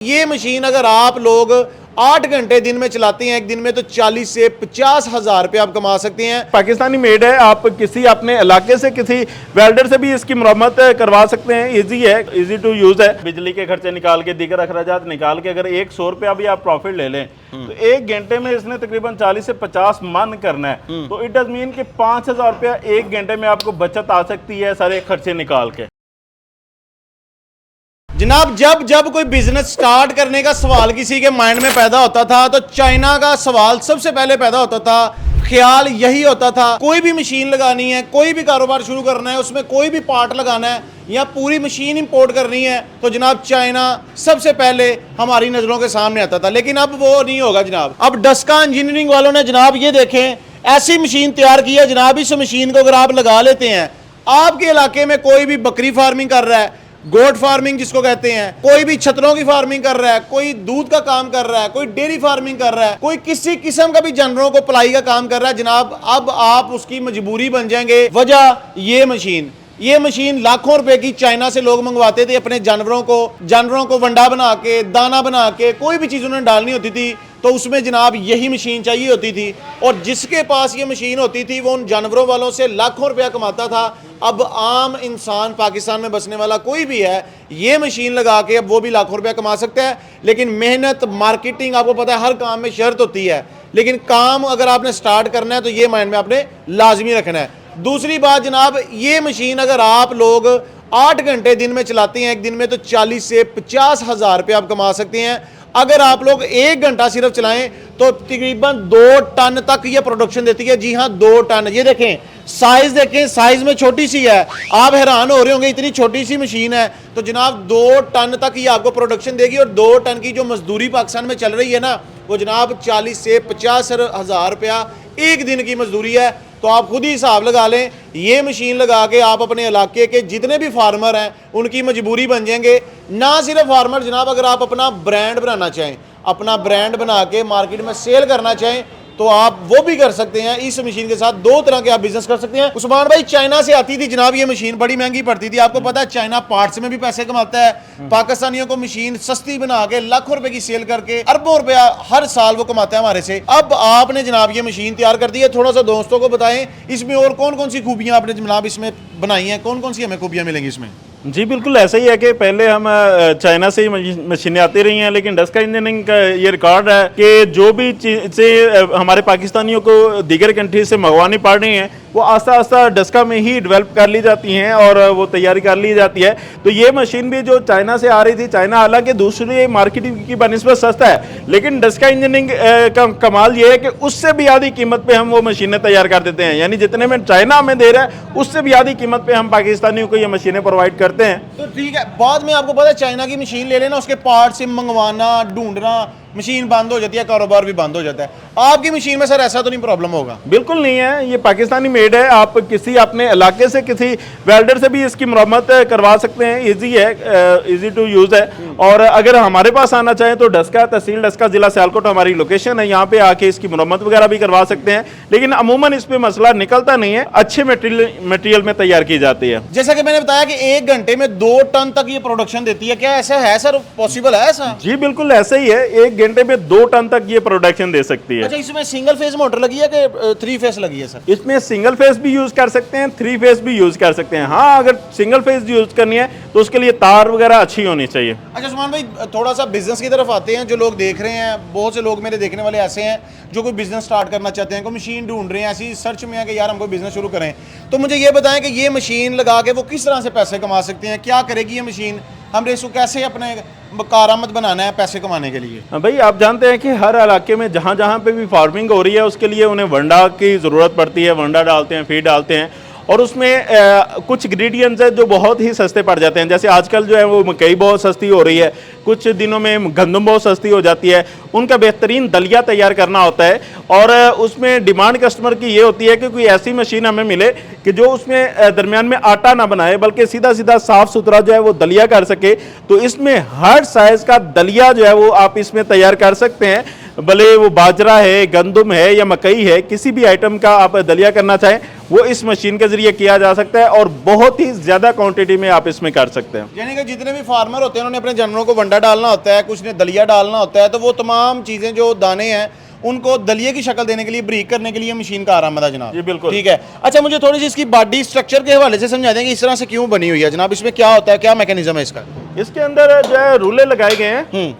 ये मशीन अगर आप लोग 8 घंटे दिन में चलाते हैं एक दिन में, तो 40 से 50 हजार रुपये आप कमा सकते हैं। पाकिस्तानी मेड है, आप किसी अपने इलाके से किसी वेल्डर से भी इसकी मरम्मत करवा सकते हैं। इजी है, इजी टू यूज है। बिजली के खर्चे निकाल के, दीगर अखराजात निकाल के अगर 100 रुपया भी आप प्रॉफिट ले लें तो एक घंटे में इसने तकरीबन 40 से 50 मन करना है, तो इट डज मीन कि 5000 रुपया एक घंटे में आपको बचत आ सकती है सारे खर्चे निकाल के। जनाब, जब कोई बिजनेस स्टार्ट करने का सवाल किसी के माइंड में पैदा होता था तो चाइना का सवाल सबसे पहले पैदा होता था। ख्याल यही होता था, कोई भी मशीन लगानी है, कोई भी कारोबार शुरू करना है, उसमें कोई भी पार्ट लगाना है या पूरी मशीन इंपोर्ट करनी है, तो जनाब चाइना सबसे पहले हमारी नजरों के सामने आता था। लेकिन अब वो नहीं होगा जनाब। अब डस्का इंजीनियरिंग वालों ने जनाब ये देखें, ऐसी मशीन तैयार की है जनाब। इस मशीन को अगर आप लगा लेते हैं, आपके इलाके में कोई भी बकरी फार्मिंग कर रहा है, गोट फार्मिंग जिसको कहते हैं, कोई भी छतरों की फार्मिंग कर रहा है, कोई दूध का काम कर रहा है, कोई डेयरी फार्मिंग कर रहा है, कोई किसी किस्म का भी जानवरों को पलाई का काम कर रहा है जनाब, अब आप उसकी मजबूरी बन जाएंगे। वजह ये मशीन लाखों रुपए की चाइना से लोग मंगवाते थे अपने जानवरों को वंडा बना के, दाना बना के, कोई भी चीज उन्हें डालनी होती थी तो उसमें जनाब यही मशीन चाहिए होती थी। और जिसके पास ये मशीन होती थी वो उन जानवरों वालों से लाखों रुपया कमाता था। अब आम इंसान पाकिस्तान में बसने वाला कोई भी है, ये मशीन लगा के अब वो भी लाखों रुपया कमा सकता है। लेकिन मेहनत, मार्केटिंग, आपको पता है हर काम में शर्त होती है, लेकिन काम अगर आपने स्टार्ट करना है तो ये माइंड में आपने लाजमी रखना है। दूसरी बात जनाब, ये मशीन अगर आप लोग 8 घंटे दिन में चलाते हैं एक दिन में, तो 40 से 50 हजार रुपये आप कमा सकते हैं। अगर आप लोग 1 घंटा सिर्फ चलाएं तो तकरीबन 2 टन तक ये प्रोडक्शन देती है। जी हाँ, 2 टन। ये देखें, साइज देखें, साइज में छोटी सी है। आप हैरान हो रहे होंगे इतनी छोटी सी मशीन है, तो जनाब 2 टन तक ये आपको प्रोडक्शन देगी। और 2 टन की जो मजदूरी पाकिस्तान में चल रही है ना, वो जनाब 40 से 50 हजार रुपया एक दिन की मजदूरी है। तो आप खुद ही हिसाब लगा लें, ये मशीन लगा के आप अपने इलाके के जितने भी फार्मर हैं उनकी मजबूरी बन जाएंगे। ना सिर्फ फार्मर जनाब, अगर आप अपना ब्रांड बनाना चाहें, अपना ब्रांड बना के मार्केट में सेल करना चाहें, तो आप वो भी कर सकते हैं। इस मशीन के साथ 2 तरह के आप बिजनेस कर सकते हैं। उस्मान भाई, चाइना से आती थी जनाब ये मशीन, बड़ी महंगी पड़ती थी। आपको पता है चाइना पार्ट्स में भी पैसे कमाता है। पाकिस्तानियों को मशीन सस्ती बना के लाखों रुपए की सेल करके अरबों रुपया हर साल वो कमाता है हमारे से। अब आपने जनाब ये मशीन तैयार कर दी है, थोड़ा सा दोस्तों को बताएं इसमें और कौन कौन सी खूबियां आपने जनाब इसमें बनाई हैं, कौन कौन सी हमें खूबियां मिलेंगी इसमें? जी बिल्कुल ऐसा ही है कि पहले हम चाइना से ही मशीनें आती रही हैं, लेकिन डस्का इंजीनियरिंग का ये रिकॉर्ड है कि जो भी चीज़ें हमारे पाकिस्तानियों को दीगर कंट्री से मंगवानी पड़ रही हैं वो आस्ता आस्ता डस्का में ही डेवलप कर ली जाती हैं और वो तैयारी कर ली जाती है। तो ये मशीन भी जो चाइना से आ रही थी, चाइना हालांकि दूसरी मार्केट की बनिस्बत सस्ता है, लेकिन डस्का इंजीनियरिंग का कमाल ये है कि उससे भी आधी कीमत पे हम वो मशीनें तैयार कर देते हैं। यानी जितने में चाइना हमें दे रहा है उससे भी आधी कीमत पे हम पाकिस्तानियों को ये मशीनें प्रोवाइड करते हैं। तो ठीक है, बाद में आपको पता है चाइना की मशीन ले लेना, उसके पार्ट से मंगवाना, ढूंढना, मशीन बंद हो जाती है, कारोबार भी बंद हो जाता है। आपकी मशीन में सर ऐसा तो नहीं प्रॉब्लम होगा? बिल्कुल नहीं है, ये पाकिस्तानी मेड है। आप किसी अपने इलाके से किसी वेल्डर से भी इसकी मरम्मत करवा सकते हैं। इजी है, इजी टू यूज है। और अगर हमारे पास आना चाहें तो डस्का, तहसील डस्का, जिला सियालकोट हमारी लोकेशन है, यहाँ पे आके इसकी मरम्मत वगैरह भी करवा सकते हैं। लेकिन अमूमन इस पे मसला निकलता नहीं है, अच्छे मटेरियल में तैयार की जाती है। जैसा कि मैंने बताया कि 1 घंटे में 2 टन तक ये प्रोडक्शन देती है, क्या ऐसा है सर? पॉसिबल है ऐसा? जी बिल्कुल ऐसा ही है, 1 घंटे में 2 टन तक ये प्रोडक्शन दे सकती है। अच्छा, इसमें सिंगल फेज मोटर लगी है कि 3 फेज लगी है सर? इसमें सिंगल फेज भी यूज कर सकते हैं, 3 फेज भी यूज कर सकते हैं। हाँ, अगर सिंगल फेज यूज करनी है तो उसके लिए तार वगैरह अच्छी होनी चाहिए। अच्छा उस्मान भाई, थोड़ा सा बिजनेस की तरफ आते हैं। जो लोग देख रहे हैं, बहुत से लोग मेरे देखने वाले ऐसे हैं जो कोई बिजनेस स्टार्ट करना चाहते हैं, कोई मशीन ढूंढ रहे हैं, ऐसी सर्च में है कि यार हम कोई बिजनेस शुरू करें। तो मुझे ये बताएं कि ये मशीन लगा के वो किस तरह से पैसे कमा सकते हैं, क्या करेगी ये मशीन, हमने इसको कैसे अपने कारामद बनाना है पैसे कमाने के लिए? भाई, आप जानते हैं कि हर इलाके में जहाँ जहाँ पे भी फार्मिंग हो रही है उसके लिए उन्हें वंडा की ज़रूरत पड़ती है। वंडा डालते हैं, फीड डालते हैं, और उसमें कुछ इंग्रेडिएंट्स है जो बहुत ही सस्ते पड़ जाते हैं। जैसे आजकल जो है वो मकई बहुत सस्ती हो रही है, कुछ दिनों में गंदम बहुत सस्ती हो जाती है। उनका बेहतरीन दलिया तैयार करना होता है और उसमें डिमांड कस्टमर की ये होती है कि कोई ऐसी मशीन हमें मिले कि जो उसमें दरमियान में आटा ना बनाए बल्कि सीधा सीधा साफ सुथरा जो है वो दलिया कर सके। तो इसमें हर साइज़ का दलिया जो है वो आप इसमें तैयार कर सकते हैं। भले वो बाजरा है, गंदम है या मकई है, किसी भी आइटम का आप दलिया करना चाहें वो इस मशीन के जरिए किया जा सकता है और बहुत ही ज्यादा क्वांटिटी में आप इसमें कर सकते हैं। यानी कि जितने भी फार्मर होते हैं उन्होंने अपने जानवरों को वंडा डालना होता है, कुछ ने दलिया डालना होता है, तो वो तमाम चीज़ें जो दाने हैं उनको दलिए की शक्ल देने के लिए, ब्रीक करने के लिए मशीन का आराम है जनाब। जी बिल्कुल। ठीक है। अच्छा, मुझे थोड़ी सी इसकी बॉडी स्ट्रक्चर के हवाले से समझा देंगे, इस तरह से क्यों बनी हुई है जनाब, इसमें क्या होता है, क्या मैकेनिज्म है इसका? इसके अंदर जो है रूले लगाए गए हैं,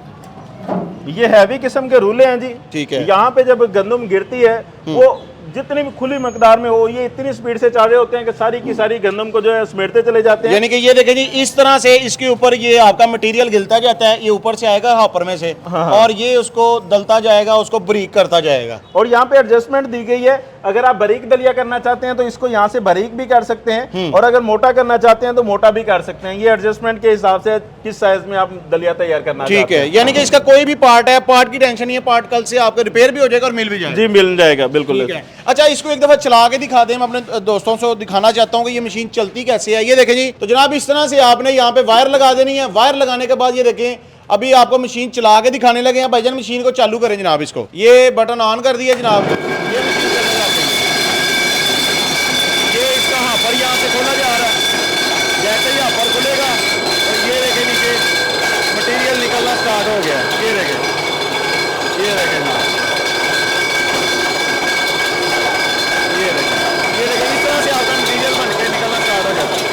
ये हैवी किस्म के रूले हैं जी। ठीक है। यहाँ पे जब गंदम गिरती है वो जितनी भी खुली मकदार में हो, ये इतनी स्पीड से चाल रहे होते हैं कि सारी की सारी गंदम को जो है समेटते चले जाते हैं। यानी कि ये देखें जी, इस तरह से इसके ऊपर ये आपका मटेरियल गिरता जाता है, ये ऊपर से आएगा हॉपर में से, और ये उसको दलता जाएगा, उसको ब्रीक करता जाएगा। और यहाँ पे एडजस्टमेंट दी गई है, अगर आप बारीक दलिया करना चाहते हैं तो इसको यहाँ से बारीक भी कर सकते हैं, और अगर मोटा करना चाहते हैं तो मोटा भी कर सकते हैं। ये एडजस्टमेंट के हिसाब से किस साइज में आप दलिया तैयार करना ठीक है। यानी कि इसका कोई भी पार्ट है, पार्ट की टेंशन नहीं है, पार्ट कल से आपका रिपेयर भी हो जाएगा और मिल भी जाएगा। जी मिल जाएगा, बिल्कुल। ठीक है। अच्छा, इसको एक दफा चला के दिखा दें, मैं अपने दोस्तों से दिखाना चाहता हूँ कि ये मशीन चलती कैसे है। ये देखें जी, तो जनाब इस तरह से आपने यहाँ पे वायर लगा देनी है। वायर लगाने के बाद ये देखें, अभी आपको मशीन चला के दिखाने लगे हैं। भाईजान मशीन को चालू करें जनाब, इसको ये बटन ऑन कर दिया जनाब, ये मशीन चलने लग गई। ये इसका हापर यहाँ से खोला जा रहा है, जैसे ही हापर खुलेगा और ये देखें नीचे मटेरियल निकलना स्टार्ट हो गया। ये देखें, ये देखें जनाब, इस तरह से आपका मटेरियल बन के निकलना स्टार्ट हो जाता है।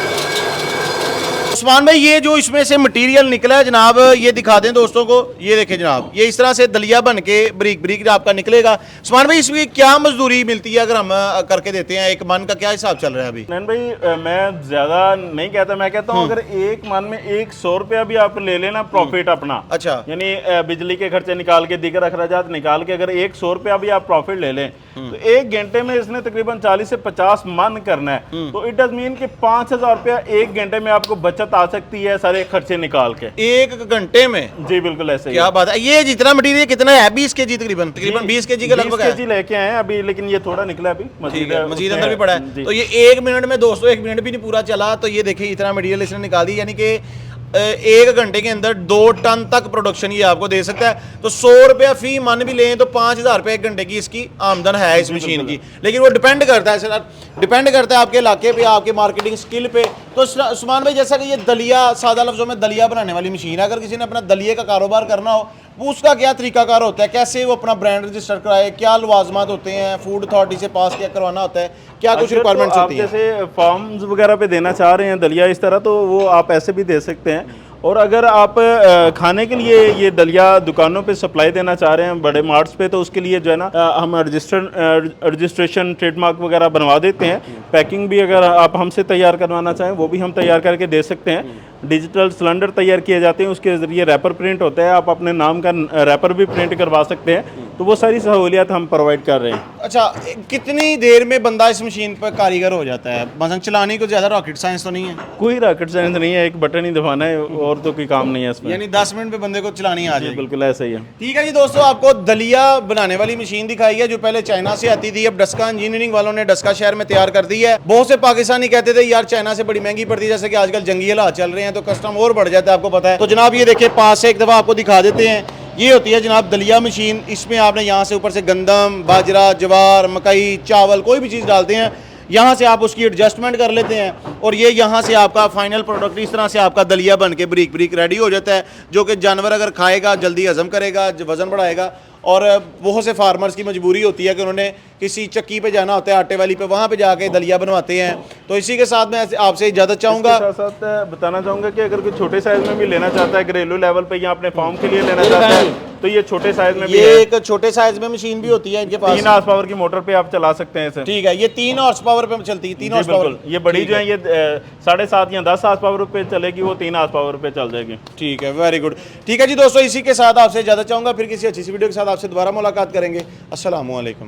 उस्मान भाई, ये जो इसमें से मटेरियल निकला है जनाब, ये दिखा दें दोस्तों को। ये देखें जनाब, ये इस तरह से दलिया बन के ब्रीक ब्रीक आपका निकलेगा। उस्मान भाई, इसमें क्या मजदूरी मिलती है अगर हम करके देते हैं? एक मन का क्या हिसाब चल रहा है अभी? नैन भाई, मैं ज्यादा नहीं कहता, मैं कहता हूँ अगर एक मन में 100 रुपया भी आप ले लेना प्रॉफिट अपना, अच्छा, यानी बिजली के खर्चे निकाल के, दीगर अखराजात निकाल के, अगर 100 रुपया भी आप प्रॉफिट ले लें तो एक घंटे में इसने तकरीबन 40 से 50 मन करना है, तो इट डज मीन कि 5000 रुपया एक घंटे में आपको बचत आ सकती है सारे खर्चे निकाल के, एक घंटे में। जी बिल्कुल ऐसे ही। क्या बात है। ये जितना मटेरियल कितना है? 20 केजी तकरीबन 20 केजी के लगभग है। 20 केजी लेके आए हैं अभी, लेकिन ये थोड़ा निकला अभी, मजीद अंदर भी पड़ा है। तो ये 1 मिनट में दोस्तों, 1 मिनट भी नहीं पूरा चला, तो ये देखिए इतना मटेरियल इसने निकाल दी। यानी कि 1 घंटे के अंदर 2 टन तक प्रोडक्शन ये आपको दे सकता है। तो 100 रुपया फी मन भी लें तो 5000 रुपये 1 घंटे की इसकी आमदन है इस मशीन की। लेकिन वो डिपेंड करता है सर, डिपेंड करता है आपके इलाके पे, आपके मार्केटिंग स्किल पे। तो उस्मान भाई, जैसा कि ये दलिया, सादा लफ्जों में दलिया बनाने वाली मशीन है, अगर किसी ने अपना दलिये का कारोबार करना हो, वो उसका क्या तरीकाकार होता है, कैसे वो अपना ब्रांड रजिस्टर कराए, क्या लवाजमात होते हैं, फूड अथॉरिटी से पास क्या करवाना होता है, क्या कुछ रिक्वायरमेंट्स होती है? जैसे फॉर्म्स वगैरह पे देना चाह रहे हैं दलिया इस तरह, तो वो आप ऐसे भी दे सकते हैं। और अगर आप खाने के लिए ये दलिया दुकानों पे सप्लाई देना चाह रहे हैं बड़े मार्ट्स पे, तो उसके लिए जो है ना हम रजिस्ट्रेशन ट्रेडमार्क वगैरह बनवा देते हैं। पैकिंग भी अगर आप हमसे तैयार करवाना चाहें वो भी हम तैयार करके दे सकते हैं। डिजिटल सिलेंडर तैयार किए जाते हैं, उसके ज़रिए रैपर प्रिंट होता है, आप अपने नाम का रैपर भी प्रिंट करवा सकते हैं। तो वो सारी सहूलियत हम प्रोवाइड कर रहे हैं। अच्छा, कितनी देर में बंदा इस मशीन पर कारीगर हो जाता है? मतलब चलाने को ज़्यादा रॉकेट साइंस तो नहीं है? कोई रॉकेट साइंस नहीं है, एक बटन ही दबाना है और तो कोई काम नहीं है इसमें। यानी 10 मिनट में बंदे को चलानी आ जाएगी। बिल्कुल ऐसा ही है। ठीक है जी दोस्तों, आपको दलिया बनाने वाली मशीन दिखाई है जो पहले चाइना से आती थी। अब डस्का इंजीनियरिंग वालों ने डस्का शहर में तैयार कर दी है। बहुत से पाकिस्तानी कहते थे यार चाइना से बड़ी महंगी पड़ती है, जैसे कि आजकल जंगी हालात चल रहे हैं तो कस्टम और बढ़ जाता है, आपको पता है। तो जनाब ये देखिए, पास से एक दफ़ा आपको दिखा देते हैं। ये होती है जनाब दलिया मशीन। इसमें आपने यहाँ से ऊपर से गंदम, बाजरा, ज्वार, मकई, चावल, कोई भी चीज़ डालते हैं, यहाँ से आप उसकी एडजस्टमेंट कर लेते हैं और ये यहाँ से आपका फाइनल प्रोडक्ट इस तरह से आपका दलिया बन के ब्रीक ब्रीक रेडी हो जाता है, जो कि जानवर अगर खाएगा जल्दी हजम करेगा, वज़न बढ़ाएगा। और बहुत से फार्मर्स की मजबूरी होती है कि उन्होंने किसी चक्की पे जाना होता है, आटे वाली पे, वहाँ पे जाके दलिया बनवाते हैं। तो इसी के साथ मैं आपसे इजाज़त चाहूँगा, साथ बताना चाहूँगा कि अगर कोई छोटे साइज में भी लेना चाहता है, घरेलू लेवल पे या अपने फार्म के लिए लेना चाहता है, तो ये छोटे साइज में भी ये एक छोटे साइज में मशीन भी होती है इनके पास। 3 हॉर्स पावर की मोटर पे आप चला सकते हैं इसे। ठीक है, ये 3 हॉर्स पावर पे चलती है। 3 हॉर्स पावर। ये बड़ी जो है ये 7.5 या 10 हॉर्स पावर पे चलेगी, वो 3 हॉर्स पावर पे चल जाएगी। ठीक है, वेरी गुड। ठीक है जी दोस्तों, इसी के साथ आपसे इजाज़त चाहूँगा, फिर किसी अच्छी सी वीडियो के साथ आपसे दोबारा मुलाकात करेंगे। अस्सलाम वालेकुम।